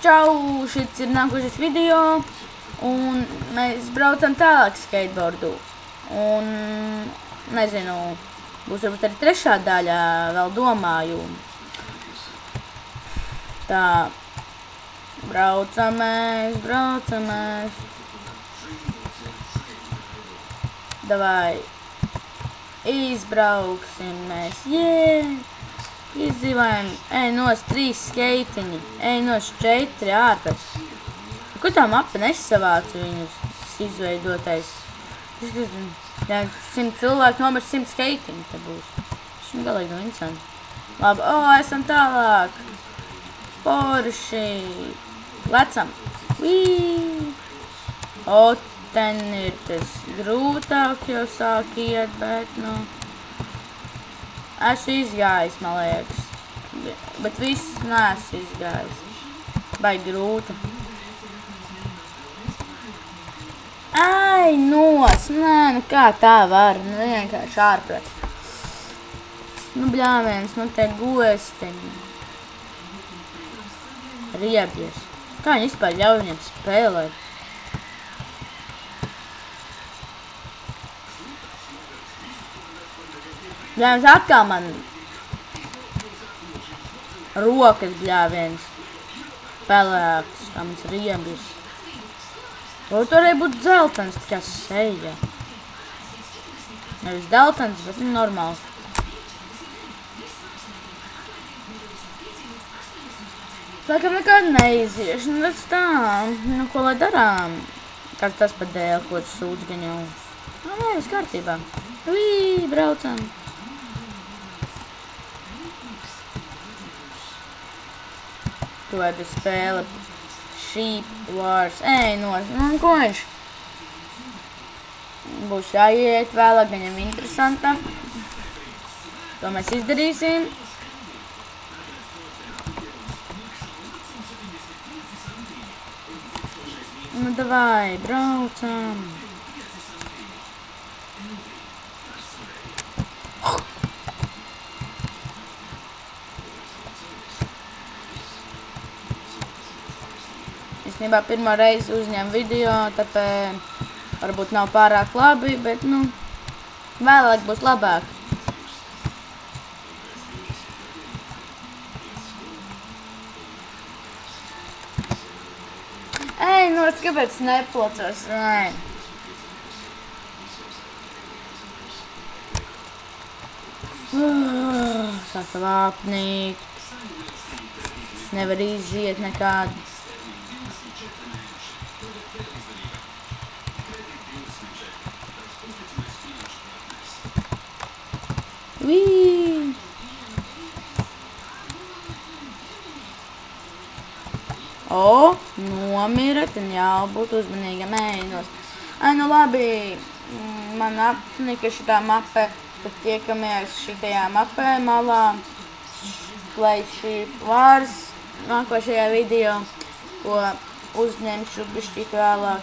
Čau, šis ir nākošais video, un mēs braucam tālāk skateboardu. Un, nezinu, būs varbūt arī trešā daļa, vēl domāju. Tā, braucamēs. Davai, izbrauksim mēs, izdzīvojam, ej nos 3 skeitiņi, ej nos 4 ārpēc. Kur tā mapa nesavācu viņus izveidotais? 100 cilvēku nomers 100 skeitiņi te būs. Šim galīgi no interesanti. Labi, esam tālāk. Porši. Lecam. Ten ir tas grūtāk, jo sāk iet, bet, nu... Esmu izgājis, man liekas. Bet viss neesmu izgājis. Baigi grūti. Ai, nē, nu kā tā var? Nu, vienkārši ārprāt. Nu, bļāviens, nu te gosti. Riebjas. Kā viņi vispār ļauj viņam spēlēt? Bļāviens, atkal man rokas bļāviens pelēks, kā mans riebjas. Varbūt varēja būt dzeltens, kā seja. Nevis dzeltens, bet normāli. Laikam nekādu neiziešu, nu tas tā, nu ko lai darām? Kāds tas pat dēļ, ko tas sūdz gan jau. Nē, viss kārtībā. Braucam. Tu vajag spēle Sheep Wars. Ej, nos, nu ko viņš? Būs jāiet vēlāk, viņam interesanta. To mēs izdarīsim. Nu, davai, braucam. Īstenībā pirmo reizi uzņem video, tāpēc varbūt nav pārāk labi, bet, nu, vēlāk būs labāk. Ej, nu, kāpēc neplocos? Nē. Sāka vāpnīt. Nevar iziet nekādu. Nomira, tad jābūt uzmanīgam ēnos. Ai, nu labi, man apnika šitā mape, tad tiekamies šitajā mapē malā. Play Sheep Wars nākošajā video, ko uzņemšu bišķīt vēlāk.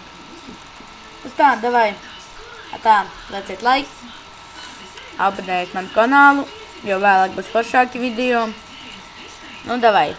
Tas tā, davai. Tā, lieciet like. Abonējiet manu kanālu, jo vēlāk būs foršāki video. Nu, davai.